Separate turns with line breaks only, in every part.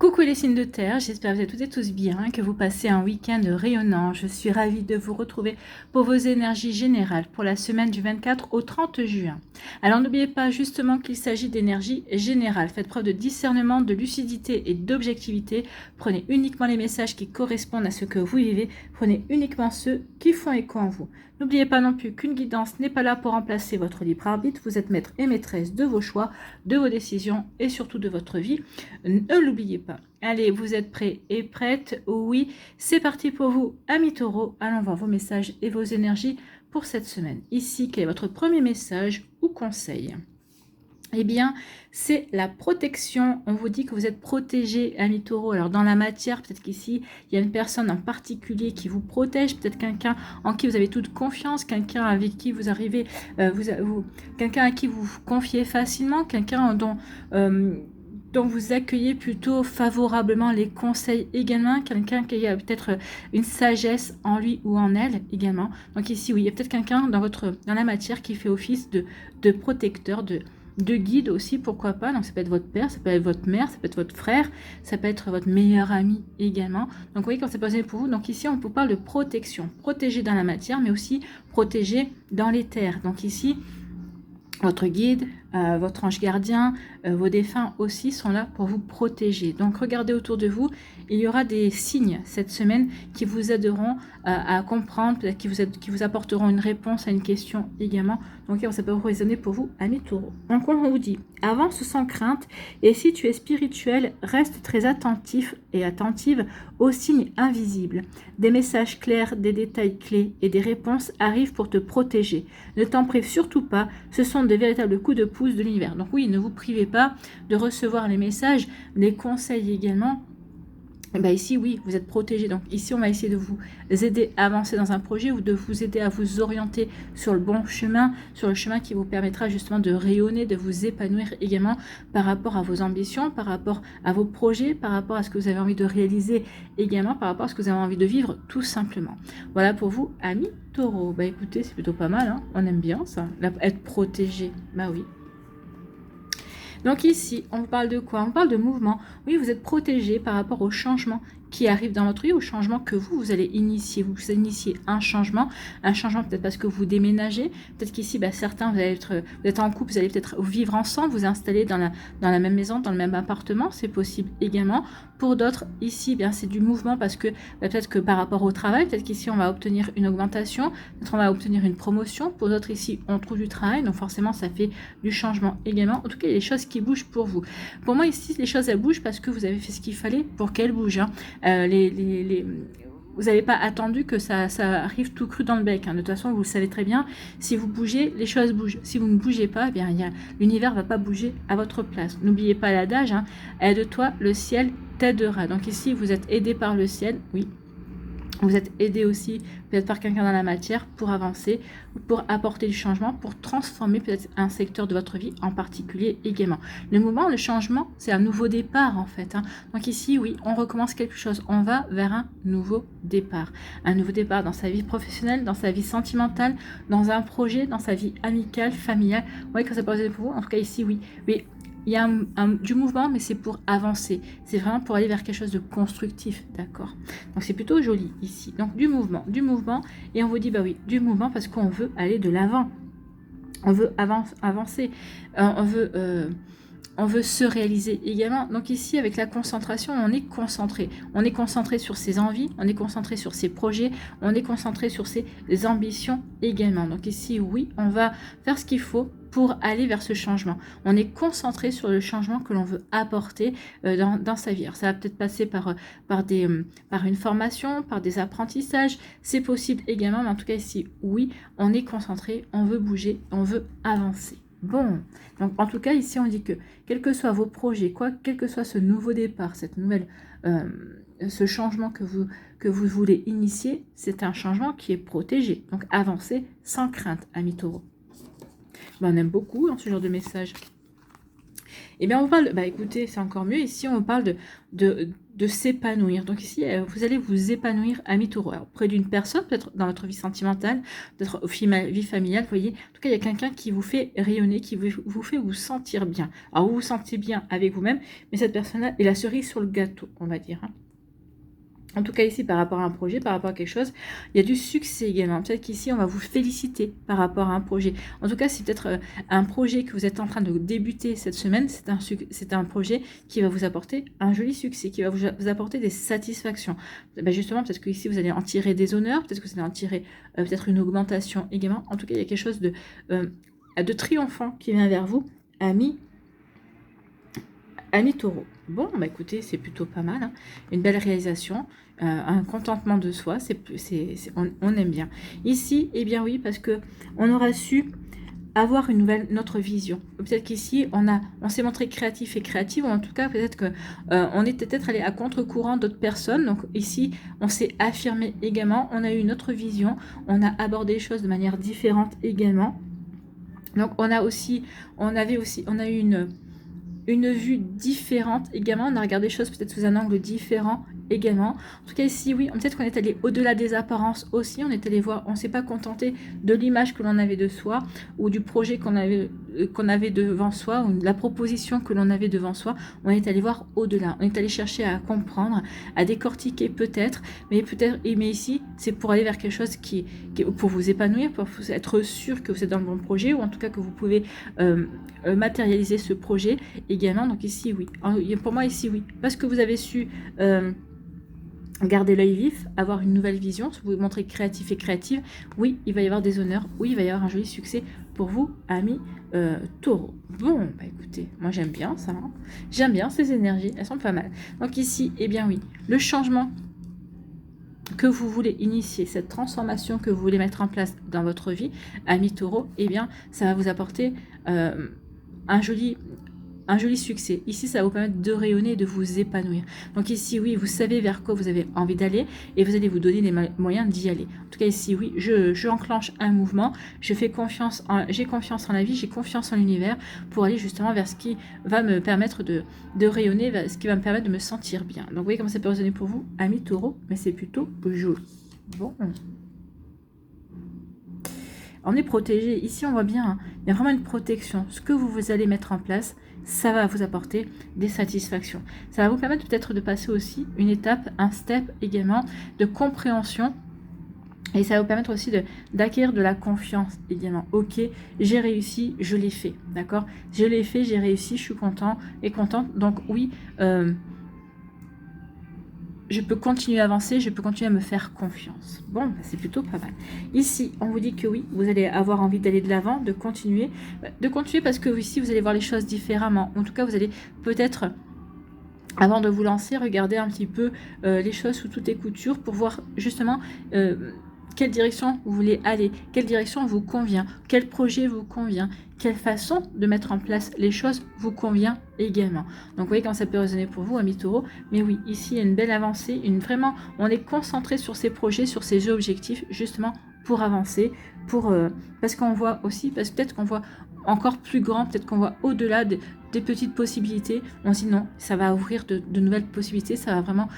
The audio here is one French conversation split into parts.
Coucou les signes de terre, j'espère que vous êtes toutes et tous bien, que vous passez un week-end rayonnant. Je suis ravie de vous retrouver pour vos énergies générales pour la semaine du 24 au 30 juin. Alors n'oubliez pas justement qu'il s'agit d'énergie générale. Faites preuve de discernement, de lucidité et d'objectivité. Prenez uniquement les messages qui correspondent à ce que vous vivez. Prenez uniquement ceux qui font écho en vous. N'oubliez pas non plus qu'une guidance n'est pas là pour remplacer votre libre arbitre. Vous êtes maître et maîtresse de vos choix, de vos décisions et surtout de votre vie. Ne l'oubliez pas. Allez, vous êtes prêts et prêtes? Oui, c'est parti pour vous, amis taureaux. Allons voir vos messages et vos énergies pour cette semaine. Ici, quel est votre premier message ou conseil? Eh bien, c'est la protection. On vous dit que vous êtes protégé, amis taureaux. Alors, dans la matière, peut-être qu'ici, il y a une personne en particulier qui vous protège. Peut-être quelqu'un en qui vous avez toute confiance. Quelqu'un avec qui vous arrivez, quelqu'un à qui vous vous confiez facilement. Quelqu'un dont vous accueillez plutôt favorablement les conseils également. Quelqu'un qui a peut-être une sagesse en lui ou en elle également. Donc ici, oui, il y a peut-être quelqu'un dans la matière qui fait office de protecteur, de guide aussi, pourquoi pas. Donc ça peut être votre père, ça peut être votre mère, ça peut être votre frère, ça peut être votre meilleur ami également. Donc vous voyez quand c'est posé pour vous. Donc ici on vous parle de protection, protéger dans la matière mais aussi protéger dans les terres. Donc ici votre guide, votre ange gardien, vos défunts aussi sont là pour vous protéger. Donc regardez autour de vous, il y aura des signes cette semaine qui vous aideront à comprendre, peut-être qui vous apporteront une réponse à une question également. Donc ça peut résonner pour vous, amis taureaux. Donc on vous dit, avance sans crainte et si tu es spirituel, reste très attentif et attentive aux signes invisibles. Des messages clairs, des détails clés et des réponses arrivent pour te protéger. Ne t'en prive surtout pas, ce sont de véritables coups de pouce de l'univers. Donc oui, ne vous privez pas de recevoir les messages, les conseils également. Et bien ici, oui, vous êtes protégé. Donc ici, on va essayer de vous aider à avancer dans un projet ou de vous aider à vous orienter sur le bon chemin, sur le chemin qui vous permettra justement de rayonner, de vous épanouir également par rapport à vos ambitions, par rapport à vos projets, par rapport à ce que vous avez envie de réaliser également, par rapport à ce que vous avez envie de vivre tout simplement. Voilà pour vous, amis taureaux. Bah écoutez, c'est plutôt pas mal, hein, on aime bien ça, être protégé. Bah oui. Donc ici, on parle de quoi? On parle de mouvement. Oui, vous êtes protégé par rapport aux changements qui arrivent dans votre vie, aux changements que vous allez initier. Vous initiez un changement peut-être parce que vous déménagez. Peut-être qu'ici, certains, vous êtes en couple, vous allez peut-être vivre ensemble, vous installer dans la même maison, dans le même appartement. C'est possible également. Pour d'autres, ici, c'est du mouvement parce que peut-être que par rapport au travail, peut-être qu'ici, on va obtenir une augmentation, peut-être on va obtenir une promotion. Pour d'autres, ici, on trouve du travail. Donc forcément, ça fait du changement également. En tout cas, il y a des choses qui bougent pour vous. Pour moi, ici, les choses, elles bougent parce que vous avez fait ce qu'il fallait pour qu'elles bougent. Hein. Vous n'avez pas attendu que ça arrive tout cru dans le bec. Hein. De toute façon, vous le savez très bien, si vous bougez, les choses bougent. Si vous ne bougez pas, l'univers ne va pas bouger à votre place. N'oubliez pas l'adage, hein, aide-toi, le ciel t'aidera. Donc ici, vous êtes aidé par le ciel, oui. Vous êtes aidé aussi peut-être par quelqu'un dans la matière pour avancer, pour apporter du changement, pour transformer peut-être un secteur de votre vie en particulier également. Le mouvement, le changement, c'est un nouveau départ en fait. Hein. Donc ici, oui, on recommence quelque chose. On va vers un nouveau départ. Un nouveau départ dans sa vie professionnelle, dans sa vie sentimentale, dans un projet, dans sa vie amicale, familiale. Vous voyez que ça peut être pour vous. En tout cas ici, oui. Oui. Il y a du mouvement, mais c'est pour avancer. C'est vraiment pour aller vers quelque chose de constructif, d'accord? Donc c'est plutôt joli ici. Donc du mouvement. Et on vous dit, oui, du mouvement parce qu'on veut aller de l'avant. On veut avancer. On veut se réaliser également. Donc ici, avec la concentration, on est concentré. On est concentré sur ses envies, on est concentré sur ses projets, on est concentré sur ses ambitions également. Donc ici, oui, on va faire ce qu'il faut pour aller vers ce changement. On est concentré sur le changement que l'on veut apporter dans sa vie. Alors, ça va peut-être passer par une formation, par des apprentissages. C'est possible également, mais en tout cas ici, oui, on est concentré, on veut bouger, on veut avancer. Bon, donc en tout cas ici on dit que quels que soient vos projets, quel que soit ce nouveau départ, ce changement que vous voulez initier, c'est un changement qui est protégé. Donc avancez sans crainte, amis taureaux. On aime beaucoup ce genre de message. Eh bien on parle, écoutez, c'est encore mieux, ici on parle de s'épanouir. Donc ici, vous allez vous épanouir, amis taureaux. Alors, auprès d'une personne, peut-être dans votre vie sentimentale, peut-être au vie familiale, vous voyez. En tout cas, il y a quelqu'un qui vous fait rayonner, qui vous fait vous sentir bien. Alors, vous vous sentez bien avec vous-même, mais cette personne-là est la cerise sur le gâteau, on va dire. Hein. En tout cas ici, par rapport à un projet, par rapport à quelque chose, il y a du succès également. Peut-être qu'ici, on va vous féliciter par rapport à un projet. En tout cas, c'est peut-être un projet que vous êtes en train de débuter cette semaine. C'est un projet qui va vous apporter un joli succès, qui va vous apporter des satisfactions. Ben justement, peut-être qu'ici, vous allez en tirer des honneurs, peut-être que vous allez en tirer peut-être une augmentation également. En tout cas, il y a quelque chose de triomphant qui vient vers vous, amis taureau. Bon, bah écoutez, c'est plutôt pas mal. Hein. Une belle réalisation, un contentement de soi, on aime bien. Ici, eh bien oui, parce que on aura su avoir notre vision. Peut-être qu'ici, on s'est montré créatif et créative, ou en tout cas, peut-être que on est peut-être allé à contre-courant d'autres personnes. Donc ici, on s'est affirmé également, on a eu notre vision, on a abordé les choses de manière différente également. Donc on a eu une vue différente également, on a regardé les choses peut-être sous un angle différent également. En tout cas ici, oui, peut-être qu'on est allé au-delà des apparences aussi, on est allé voir, on ne s'est pas contenté de l'image que l'on avait de soi, ou du projet qu'on avait devant soi, ou de la proposition que l'on avait devant soi, on est allé voir au-delà, on est allé chercher à comprendre, à décortiquer peut-être, mais ici, c'est pour aller vers quelque chose qui pour vous épanouir, pour être sûr que vous êtes dans le bon projet, ou en tout cas que vous pouvez matérialiser ce projet également. Donc ici, oui. Pour moi, ici, oui. Parce que vous avez su garder l'œil vif, avoir une nouvelle vision, vous vous montrez créatif et créative, oui, il va y avoir des honneurs, oui, il va y avoir un joli succès pour vous, amis taureaux. Bon, bah écoutez, moi j'aime bien ça. Hein. J'aime bien ces énergies, elles sont pas mal. Donc ici, eh bien oui, le changement que vous voulez initier, cette transformation que vous voulez mettre en place dans votre vie, amis taureaux, eh bien, ça va vous apporter un joli succès. Ici, ça va vous permettre de rayonner et de vous épanouir. Donc ici, oui, vous savez vers quoi vous avez envie d'aller et vous allez vous donner les moyens d'y aller. En tout cas, ici, oui, je enclenche un mouvement, j'ai confiance en la vie, j'ai confiance en l'univers pour aller justement vers ce qui va me permettre de rayonner, vers ce qui va me permettre de me sentir bien. Donc, vous voyez comment ça peut résonner pour vous, amis taureaux, mais c'est plutôt joli. Bon. On est protégé. Ici, on voit bien, hein, il y a vraiment une protection. Ce que vous allez mettre en place, ça va vous apporter des satisfactions. Ça va vous permettre peut-être de passer aussi une étape, un step également de compréhension. Et ça va vous permettre aussi d'acquérir de la confiance également. Ok, j'ai réussi, je l'ai fait. D'accord? Je l'ai fait, j'ai réussi, je suis content et contente. Donc oui, je peux continuer à avancer, je peux continuer à me faire confiance. Bon, c'est plutôt pas mal. Ici, on vous dit que oui, vous allez avoir envie d'aller de l'avant, de continuer parce que ici, vous allez voir les choses différemment. En tout cas, vous allez peut-être, avant de vous lancer, regarder un petit peu les choses sous toutes les coutures pour voir justement quelle direction vous voulez aller, quelle direction vous convient, quel projet vous convient, quelle façon de mettre en place les choses vous convient également. Donc vous voyez comment ça peut résonner pour vous, amis taureaux. Mais oui, ici il y a une belle avancée, vraiment, on est concentré sur ces projets, sur ces objectifs, justement pour avancer, parce qu'on voit aussi, parce que peut-être qu'on voit encore plus grand, peut-être qu'on voit au-delà des petites possibilités. On se dit non, ça va ouvrir de nouvelles possibilités, ça va vraiment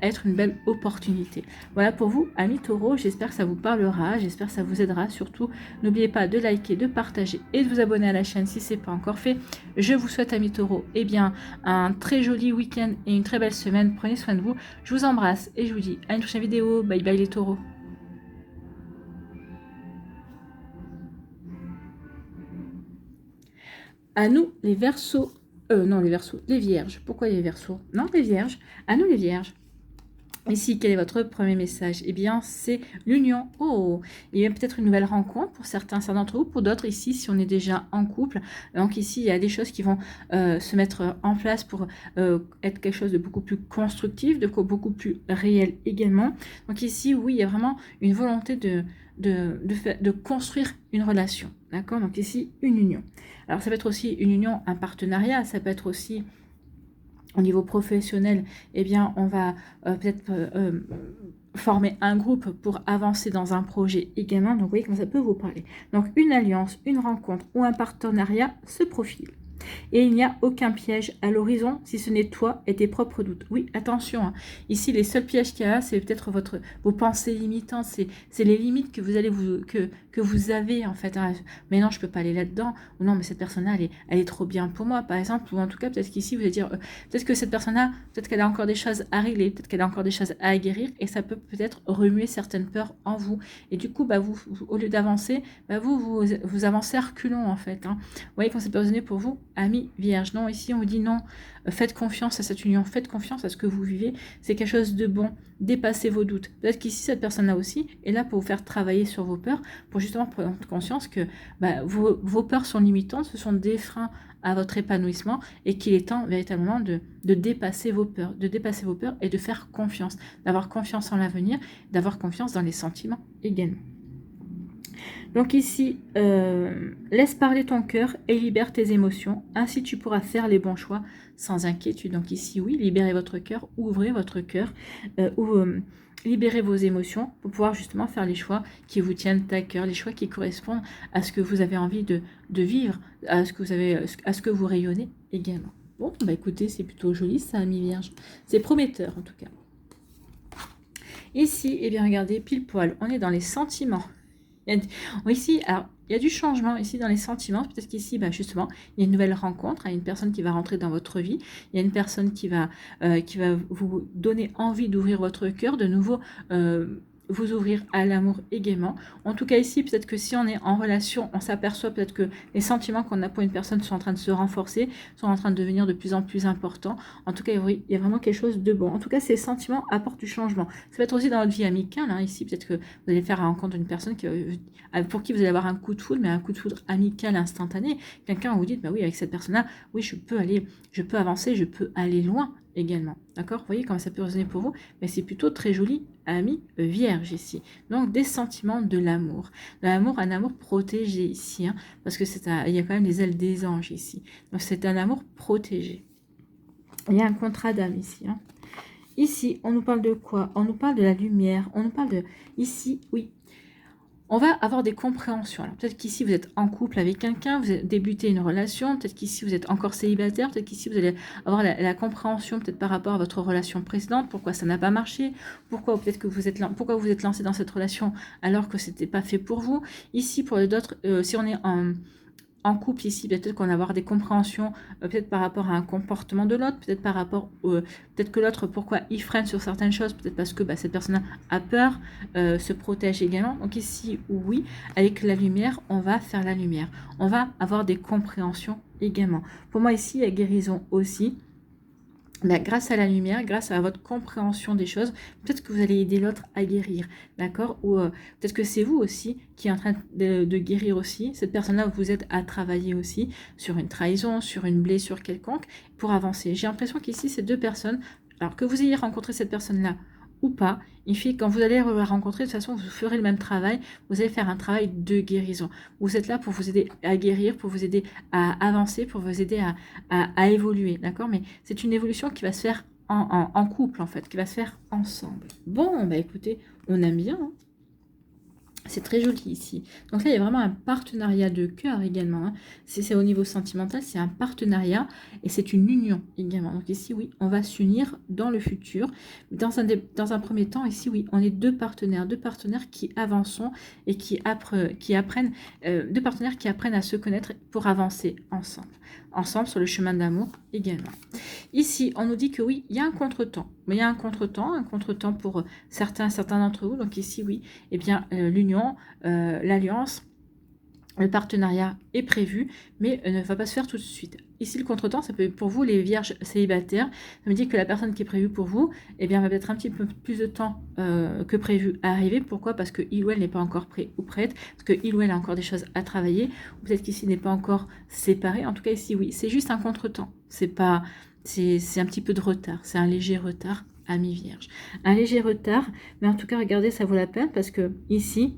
être une belle opportunité. Voilà pour vous, amis taureaux, j'espère que ça vous parlera, j'espère que ça vous aidera. Surtout, n'oubliez pas de liker, de partager et de vous abonner à la chaîne si ce n'est pas encore fait. Je vous souhaite, amis taureaux, eh bien, un très joli week-end et une très belle semaine. Prenez soin de vous, je vous embrasse et je vous dis à une prochaine vidéo. Bye bye les taureaux. À nous les Verseaux, non les Verseaux, les Vierges. Pourquoi les Verseaux? Non, les Vierges. À nous les Vierges. Ici, quel est votre premier message? Eh bien, c'est l'union. Oh, il y a peut-être une nouvelle rencontre pour certains d'entre vous, pour d'autres ici, si on est déjà en couple. Donc ici, il y a des choses qui vont se mettre en place pour être quelque chose de beaucoup plus constructif, de beaucoup plus réel également. Donc ici, oui, il y a vraiment une volonté de construire une relation. D'accord? Donc ici, une union. Alors, ça peut être aussi une union, un partenariat, ça peut être aussi au niveau professionnel, eh bien, on va peut-être former un groupe pour avancer dans un projet également. Donc, vous voyez comment ça peut vous parler. Donc, une alliance, une rencontre ou un partenariat se profile. Et il n'y a aucun piège à l'horizon, si ce n'est toi et tes propres doutes. Oui, attention, hein. Ici, les seuls pièges qu'il y a, c'est peut-être vos pensées limitantes, c'est les limites que vous allez que vous avez, en fait. Hein. Mais non, je peux pas aller là-dedans. Ou non, mais cette personne-là, elle est trop bien pour moi, par exemple. Ou en tout cas, peut-être qu'ici, vous allez dire, peut-être que cette personne-là, peut-être qu'elle a encore des choses à régler, peut-être qu'elle a encore des choses à guérir, et ça peut peut-être remuer certaines peurs en vous. Et du coup, bah, vous au lieu d'avancer, bah, vous avancez à reculons, en fait. Hein. Vous voyez quand ça peut résonner pour vous, amis vierge. Non, ici on vous dit non, faites confiance à cette union, faites confiance à ce que vous vivez, c'est quelque chose de bon, dépassez vos doutes. Peut-être qu'ici cette personne-là aussi est là pour vous faire travailler sur vos peurs, pour justement prendre conscience que bah, vos peurs sont limitantes, ce sont des freins à votre épanouissement et qu'il est temps véritablement de dépasser vos peurs, et de faire confiance, d'avoir confiance en l'avenir, d'avoir confiance dans les sentiments également. Donc ici, laisse parler ton cœur et libère tes émotions. Ainsi, tu pourras faire les bons choix sans inquiétude. Donc ici, oui, libérez votre cœur, ouvrez votre cœur, libérez vos émotions pour pouvoir justement faire les choix qui vous tiennent à cœur, les choix qui correspondent à ce que vous avez envie de vivre, à ce que vous rayonnez également. Bon, bah écoutez, c'est plutôt joli ça, ami vierge. C'est prometteur en tout cas. Ici, eh bien regardez, pile poil, on est dans les sentiments. Ici, alors, il y a du changement ici dans les sentiments. Peut-être qu'ici, bah, justement, il y a une nouvelle rencontre. Il y a une personne qui va rentrer dans votre vie. Il y a une personne qui va vous donner envie d'ouvrir votre cœur, de nouveau vous ouvrir à l'amour également. En tout cas ici, peut-être que si on est en relation, on s'aperçoit peut-être que les sentiments qu'on a pour une personne sont en train de se renforcer, sont en train de devenir de plus en plus importants. En tout cas, oui, il y a vraiment quelque chose de bon. En tout cas, ces sentiments apportent du changement. Ça peut être aussi dans votre vie amicale. Hein. Ici, peut-être que vous allez faire la rencontre d'une personne pour qui vous allez avoir un coup de foudre, mais un coup de foudre amical instantané. Quelqu'un où vous dites, bah oui, avec cette personne-là, oui, je peux avancer, je peux aller loin également. D'accord? Vous voyez comment ça peut résonner pour vous? Mais c'est plutôt très joli, ami vierge ici. Donc des sentiments de l'amour. Un amour protégé ici, hein, parce que il y a quand même les ailes des anges ici. Donc c'est un amour protégé. Il y a un contrat d'âme ici. Hein. Ici, on nous parle de quoi? On nous parle de la lumière. On nous parle de... Ici, oui. On va avoir des compréhensions. Alors peut-être qu'ici vous êtes en couple avec quelqu'un, vous débutez une relation, peut-être qu'ici vous êtes encore célibataire, peut-être qu'ici vous allez avoir la compréhension peut-être par rapport à votre relation précédente, pourquoi ça n'a pas marché, pourquoi peut-être que pourquoi vous êtes lancé dans cette relation alors que c'était pas fait pour vous. Ici pour d'autres, si on est en couple ici, peut-être qu'on va avoir des compréhensions, peut-être par rapport à un comportement de l'autre, peut-être par rapport, peut-être que l'autre, pourquoi il freine sur certaines choses, peut-être parce que cette personne a peur, se protège également. Donc ici, oui, avec la lumière, on va faire la lumière. On va avoir des compréhensions également. Pour moi ici, il y a guérison aussi. Ben, grâce à la lumière, grâce à votre compréhension des choses, peut-être que vous allez aider l'autre à guérir, d'accord? Ou peut-être que c'est vous aussi qui est en train de guérir aussi. Cette personne-là vous aide à travailler aussi sur une trahison, sur une blessure quelconque, pour avancer. J'ai l'impression qu'ici, ces deux personnes, alors que vous ayez rencontré cette personne-là ou pas, il fait quand vous allez la rencontrer, de toute façon, vous ferez le même travail, vous allez faire un travail de guérison. Vous êtes là pour vous aider à guérir, pour vous aider à avancer, pour vous aider à évoluer, d'accord? Mais c'est une évolution qui va se faire en couple, en fait, qui va se faire ensemble. Bon, bah écoutez, on aime bien, hein. C'est très joli ici. Donc là, il y a vraiment un partenariat de cœur également. Hein. C'est au niveau sentimental, c'est un partenariat et c'est une union également. Donc ici, oui, on va s'unir dans le futur. Dans un premier temps, ici, oui, on est deux partenaires qui avancent et qui apprennent, deux partenaires qui apprennent à se connaître pour avancer ensemble sur le chemin d'amour également. Ici, on nous dit que oui, il y a un contretemps. Mais il y a un contretemps pour certains d'entre vous. Donc ici, oui, eh bien, l'union, l'alliance, le partenariat est prévu, mais ne va pas se faire tout de suite. Ici, le contretemps, ça peut être pour vous, les vierges célibataires. Ça me dit que la personne qui est prévue pour vous, eh bien, va mettre un petit peu plus de temps que prévu à arriver. Pourquoi? Parce que il ou elle n'est pas encore prêt ou prête, parce que il ou elle a encore des choses à travailler, ou peut-être qu'ici n'est pas encore séparé. En tout cas, ici, oui, c'est juste un contretemps. C'est un petit peu de retard, c'est un léger retard, ami vierge. Un léger retard, mais en tout cas, regardez, ça vaut la peine parce que ici,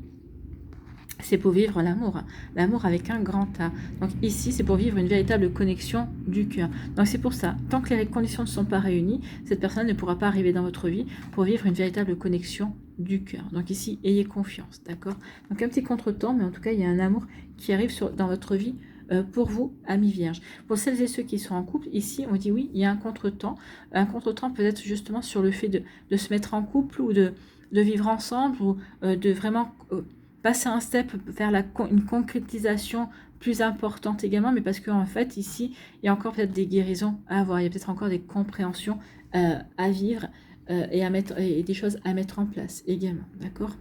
c'est pour vivre l'amour, l'amour avec un grand A. Donc ici, c'est pour vivre une véritable connexion du cœur. Donc c'est pour ça, tant que les conditions ne sont pas réunies, cette personne ne pourra pas arriver dans votre vie pour vivre une véritable connexion du cœur. Donc ici, ayez confiance, d'accord? Donc un petit contretemps, mais en tout cas, il y a un amour qui arrive dans votre vie pour vous, amis vierges. Pour celles et ceux qui sont en couple, ici, on dit oui, il y a un contretemps. Un contretemps peut être justement sur le fait de se mettre en couple ou de vivre ensemble ou de vraiment passer un step vers une concrétisation plus importante également, mais parce qu'en fait, ici, il y a encore peut-être des guérisons à avoir, il y a peut-être encore des compréhensions à vivre et des choses à mettre en place également, d'accord?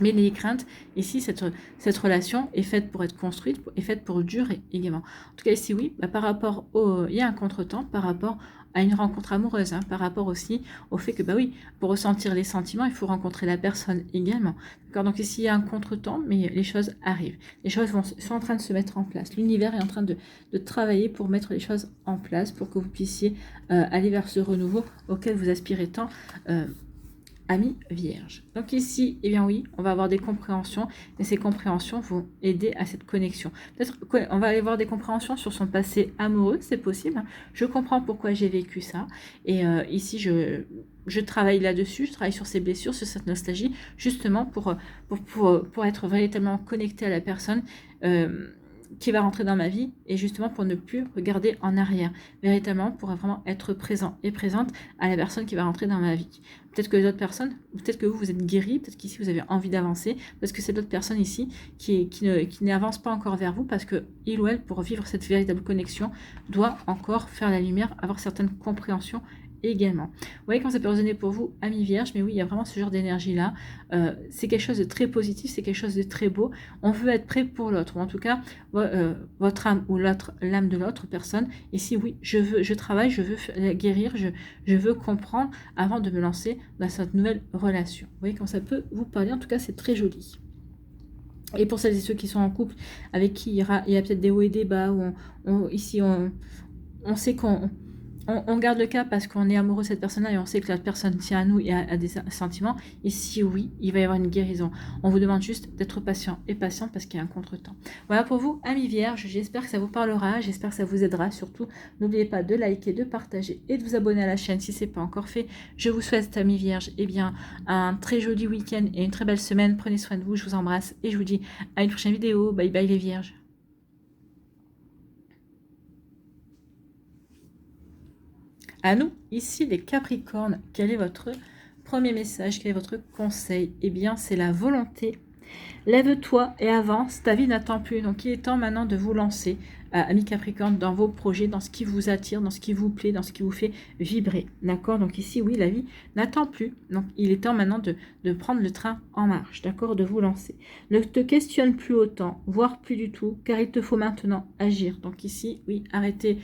Mais n'ayez crainte, ici, cette relation est faite pour être construite, est faite pour durer également. En tout cas, ici, oui, par rapport il y a un contretemps par rapport à une rencontre amoureuse, hein, par rapport aussi au fait que, oui, pour ressentir les sentiments, il faut rencontrer la personne également. D'accord. Donc ici, il y a un contretemps, mais les choses arrivent. Les choses sont en train de se mettre en place. L'univers est en train de travailler pour mettre les choses en place, pour que vous puissiez aller vers ce renouveau auquel vous aspirez tant. Amis vierges. Donc ici, eh bien oui, on va avoir des compréhensions, et ces compréhensions vont aider à cette connexion. Peut-être qu'on va aller voir des compréhensions sur son passé amoureux, c'est possible. Hein. Je comprends pourquoi j'ai vécu ça. Et ici, je travaille là-dessus, je travaille sur ces blessures, sur cette nostalgie, justement pour être véritablement connecté à la personne qui va rentrer dans ma vie, et justement pour ne plus regarder en arrière, véritablement pour vraiment être présent et présente à la personne qui va rentrer dans ma vie. Peut-être que les autres personnes, peut-être que vous êtes guéri, peut-être qu'ici vous avez envie d'avancer, parce que c'est d'autres personnes ici qui n'avancent pas encore vers vous, parce que il ou elle, pour vivre cette véritable connexion, doit encore faire la lumière, avoir certaines compréhensions également. Vous voyez quand ça peut résonner pour vous, amis vierges, mais oui, il y a vraiment ce genre d'énergie-là. C'est quelque chose de très positif, c'est quelque chose de très beau. On veut être prêt pour l'autre, ou en tout cas, votre âme ou l'âme de l'autre personne. Ici, oui, je travaille, je veux guérir, je veux comprendre avant de me lancer dans cette nouvelle relation. Vous voyez quand ça peut vous parler, en tout cas, c'est très joli. Et pour celles et ceux qui sont en couple, avec qui il y a peut-être des hauts et des bas, où ici, on sait on garde le cap parce qu'on est amoureux de cette personne-là et on sait que la personne tient à nous et a des sentiments. Et si oui, il va y avoir une guérison. On vous demande juste d'être patient et patient parce qu'il y a un contretemps. Voilà pour vous, amis vierges. J'espère que ça vous parlera. J'espère que ça vous aidera. Surtout, n'oubliez pas de liker, de partager et de vous abonner à la chaîne si ce n'est pas encore fait. Je vous souhaite, amis vierges, un très joli week-end et une très belle semaine. Prenez soin de vous. Je vous embrasse et je vous dis à une prochaine vidéo. Bye bye les vierges. À nous, ici les Capricornes, quel est votre premier message, quel est votre conseil? Eh bien, c'est la volonté. Lève-toi et avance, ta vie n'attend plus. Donc, il est temps maintenant de vous lancer, amis Capricorne, dans vos projets, dans ce qui vous attire, dans ce qui vous plaît, dans ce qui vous fait vibrer. D'accord? Donc ici, oui, la vie n'attend plus. Donc, il est temps maintenant de prendre le train en marche, d'accord? De vous lancer. Ne te questionne plus autant, voire plus du tout, car il te faut maintenant agir. Donc ici, oui, arrêtez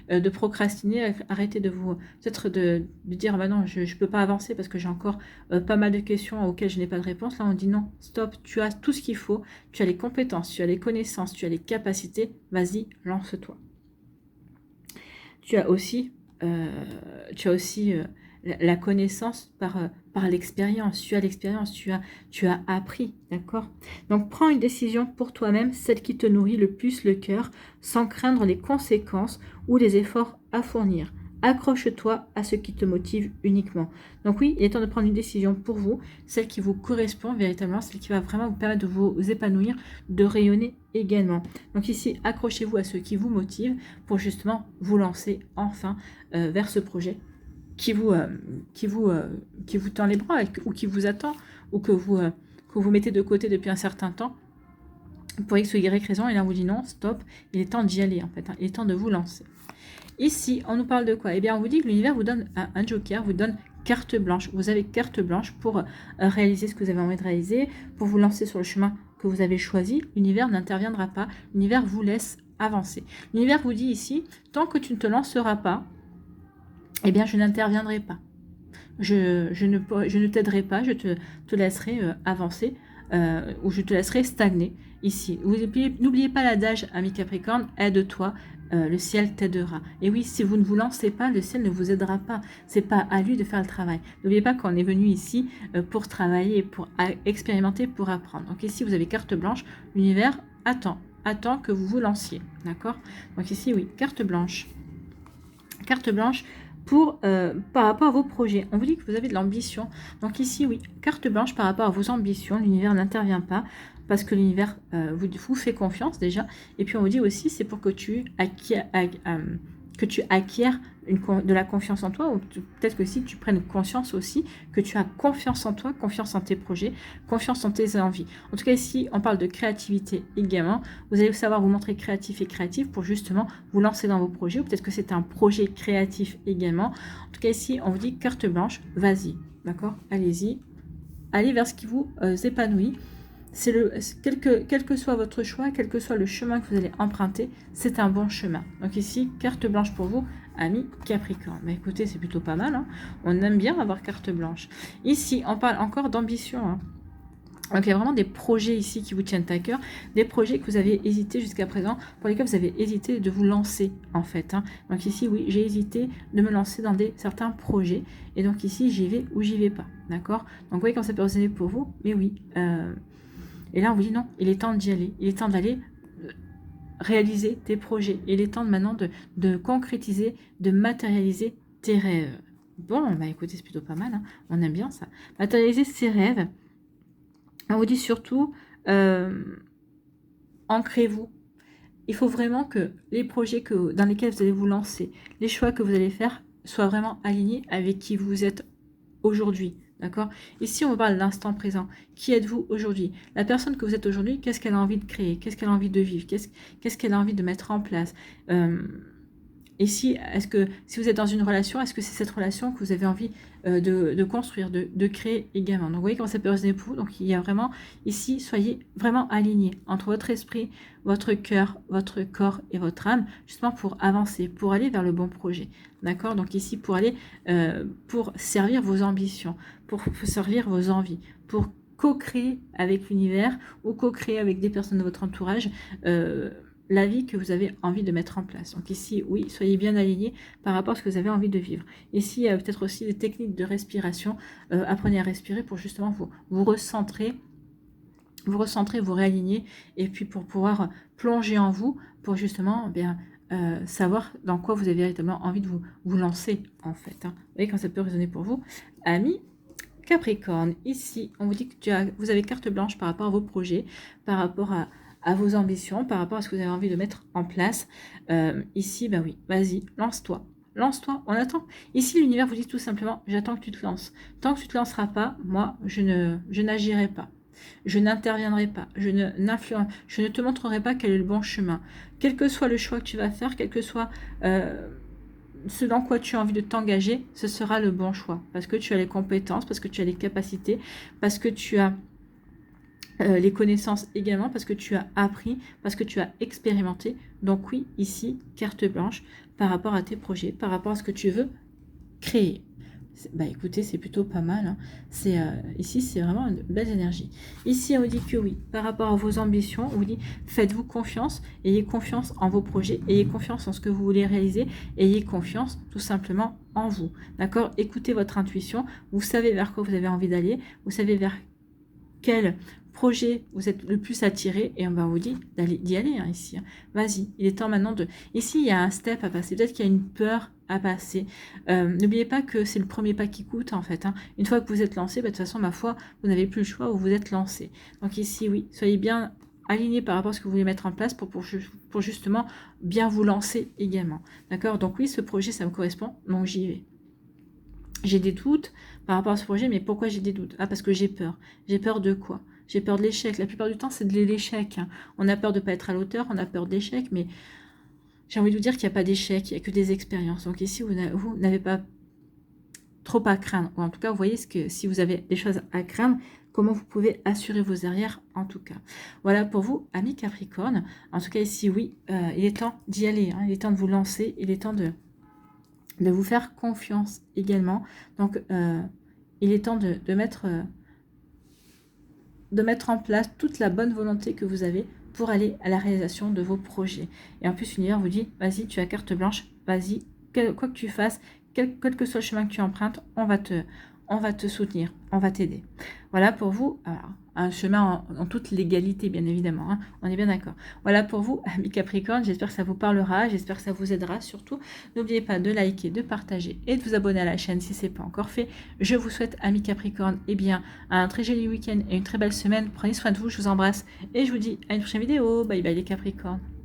de procrastiner, arrêtez de vous peut-être de dire bah non, je ne peux pas avancer parce que j'ai encore pas mal de questions auxquelles je n'ai pas de réponse. Là, on dit non, stop, tu as tout ce qu'il faut, tu as les compétences, tu as les connaissances, tu as les capacités, vas-y, lance-toi. Tu as aussi, la connaissance par l'expérience. Tu as l'expérience, tu as appris, d'accord? Donc, prends une décision pour toi-même, celle qui te nourrit le plus le cœur, sans craindre les conséquences ou les efforts à fournir. Accroche-toi à ce qui te motive uniquement. Donc oui, il est temps de prendre une décision pour vous, celle qui vous correspond véritablement, celle qui va vraiment vous permettre de vous épanouir, de rayonner également. Donc ici, accrochez-vous à ce qui vous motive pour justement vous lancer enfin vers ce projet qui vous tend les bras ou qui vous attend ou que vous mettez de côté depuis un certain temps pour X ou Y raison, et là on vous dit non, stop, il est temps d'y aller en fait, hein, il est temps de vous lancer. Ici, on nous parle de quoi? Eh bien, on vous dit que l'univers vous donne un joker, vous donne carte blanche. Vous avez carte blanche pour réaliser ce que vous avez envie de réaliser, pour vous lancer sur le chemin que vous avez choisi. L'univers n'interviendra pas, l'univers vous laisse avancer. L'univers vous dit ici, tant que tu ne te lanceras pas, eh bien, je n'interviendrai pas. Je ne t'aiderai pas, je te laisserai avancer ou je te laisserai stagner ici. N'oubliez pas l'adage, ami Capricorne, aide-toi, le ciel t'aidera. Et oui, si vous ne vous lancez pas, le ciel ne vous aidera pas. C'est pas à lui de faire le travail. N'oubliez pas qu'on est venu ici pour travailler, pour expérimenter, pour apprendre. Donc ici, vous avez carte blanche, l'univers attend que vous vous lanciez. D'accord? Donc ici, oui, carte blanche. Carte blanche par rapport à vos projets. On vous dit que vous avez de l'ambition. Donc ici, oui, carte blanche par rapport à vos ambitions. L'univers n'intervient pas. parce que l'univers vous fait confiance déjà. Et puis on vous dit aussi, c'est pour que tu acquières de la confiance en toi, ou peut-être que si tu prennes conscience aussi que tu as confiance en toi, confiance en tes projets, confiance en tes envies. En tout cas, ici, on parle de créativité également. Vous allez savoir vous montrer créatif et créatif pour justement vous lancer dans vos projets, ou peut-être que c'est un projet créatif également. En tout cas, ici, on vous dit carte blanche, vas-y, d'accord? Allez-y, allez vers ce qui vous épanouit. Quel que soit votre choix, quel que soit le chemin que vous allez emprunter, c'est un bon chemin. Donc ici, carte blanche pour vous, amis Capricorne. Mais écoutez, c'est plutôt pas mal. Hein. On aime bien avoir carte blanche. Ici, on parle encore d'ambition. Hein. Donc il y a vraiment des projets ici qui vous tiennent à cœur, des projets que vous avez hésité jusqu'à présent, pour lesquels vous avez hésité de vous lancer en fait. Hein. Donc ici, oui, j'ai hésité de me lancer dans certains projets, et donc ici, j'y vais ou j'y vais pas, d'accord? Donc vous voyez comment ça peut résonner pour vous, mais oui. Et là, on vous dit non, il est temps d'y aller, il est temps d'aller réaliser tes projets, il est temps maintenant de concrétiser, de matérialiser tes rêves. Bon, bah écoutez, c'est plutôt pas mal, hein. On aime bien ça. Matérialiser ses rêves. On vous dit surtout, ancrez-vous. Il faut vraiment que les projets dans lesquels vous allez vous lancer, les choix que vous allez faire, soient vraiment alignés avec qui vous êtes aujourd'hui. D'accord? Ici, on parle de l'instant présent. Qui êtes-vous aujourd'hui? La personne que vous êtes aujourd'hui, qu'est-ce qu'elle a envie de créer? Qu'est-ce qu'elle a envie de vivre? Qu'est-ce qu'elle a envie de mettre en place? Ici, est-ce que si vous êtes dans une relation, est-ce que c'est cette relation que vous avez envie de construire, de créer également? Donc, vous voyez comment ça peut résonner pour vous. Donc, il y a vraiment, ici, soyez vraiment alignés entre votre esprit, votre cœur, votre corps et votre âme, justement pour avancer, pour aller vers le bon projet. D'accord? Donc, ici, pour aller, pour servir vos ambitions, pour servir vos envies, pour co-créer avec l'univers ou co-créer avec des personnes de votre entourage, la vie que vous avez envie de mettre en place. Donc ici, oui, soyez bien alignés par rapport à ce que vous avez envie de vivre. Ici, il y a peut-être aussi des techniques de respiration. Apprenez à respirer pour justement vous recentrer, vous réaligner, et puis pour pouvoir plonger en vous, pour justement savoir dans quoi vous avez véritablement envie de vous lancer, en fait. Hein. Vous voyez quand ça peut résonner pour vous, amis Capricorne. Ici, on vous dit que vous avez carte blanche par rapport à vos projets, par rapport à vos ambitions, par rapport à ce que vous avez envie de mettre en place. Ici, ben oui, vas-y, lance-toi. Lance-toi, on attend. Ici, l'univers vous dit tout simplement, j'attends que tu te lances. Tant que tu ne te lanceras pas, moi, je n'agirai pas. Je n'interviendrai pas. Je ne te montrerai pas quel est le bon chemin. Quel que soit le choix que tu vas faire, quel que soit ce dans quoi tu as envie de t'engager, ce sera le bon choix. Parce que tu as les compétences, parce que tu as les capacités, parce que tu as les connaissances également, parce que tu as appris, parce que tu as expérimenté. Donc oui, ici, carte blanche par rapport à tes projets, par rapport à ce que tu veux créer. Bah écoutez, c'est plutôt pas mal. Hein. Ici, c'est vraiment une belle énergie. Ici, on vous dit que oui, par rapport à vos ambitions, on vous dit faites-vous confiance, ayez confiance en vos projets, ayez confiance en ce que vous voulez réaliser, ayez confiance tout simplement en vous. D'accord? Écoutez votre intuition, vous savez vers quoi vous avez envie d'aller, vous savez vers quel projet vous êtes le plus attiré, et on vous dit d'y aller hein, ici. Hein. Vas-y, il est temps maintenant de... Ici, il y a un step à passer. Peut-être qu'il y a une peur à passer. N'oubliez pas que c'est le premier pas qui coûte, en fait. Hein. Une fois que vous êtes lancé, de toute façon, ma foi, vous n'avez plus le choix, vous vous êtes lancé. Donc ici, oui, soyez bien alignés par rapport à ce que vous voulez mettre en place pour justement bien vous lancer également. D'accord? Donc oui, ce projet, ça me correspond, donc j'y vais. J'ai des doutes par rapport à ce projet, mais pourquoi j'ai des doutes? Ah, parce que j'ai peur. J'ai peur de quoi? J'ai peur de l'échec. La plupart du temps, c'est de l'échec. Hein. On a peur de ne pas être à l'auteur, on a peur de l'échec, mais j'ai envie de vous dire qu'il n'y a pas d'échec, il n'y a que des expériences. Donc ici, vous n'avez pas trop à craindre. Ou en tout cas, vous voyez si vous avez des choses à craindre, comment vous pouvez assurer vos arrières, en tout cas. Voilà pour vous, amis Capricorne. En tout cas, ici, oui, il est temps d'y aller. Hein. Il est temps de vous lancer, il est temps de vous faire confiance également. Donc, il est temps de mettre en place toute la bonne volonté que vous avez pour aller à la réalisation de vos projets. Et en plus, l'univers vous dit, vas-y, tu as carte blanche, vas-y, quoi que tu fasses, quel que soit le chemin que tu empruntes, on va on va te soutenir, on va t'aider. Voilà pour vous, alors, un chemin en toute légalité, bien évidemment, hein, on est bien d'accord. Voilà pour vous, amis Capricorne, j'espère que ça vous parlera, j'espère que ça vous aidera surtout. N'oubliez pas de liker, de partager et de vous abonner à la chaîne si ce n'est pas encore fait. Je vous souhaite, amis Capricorne, eh bien, un très joli week-end et une très belle semaine. Prenez soin de vous, je vous embrasse et je vous dis à une prochaine vidéo. Bye bye les Capricornes.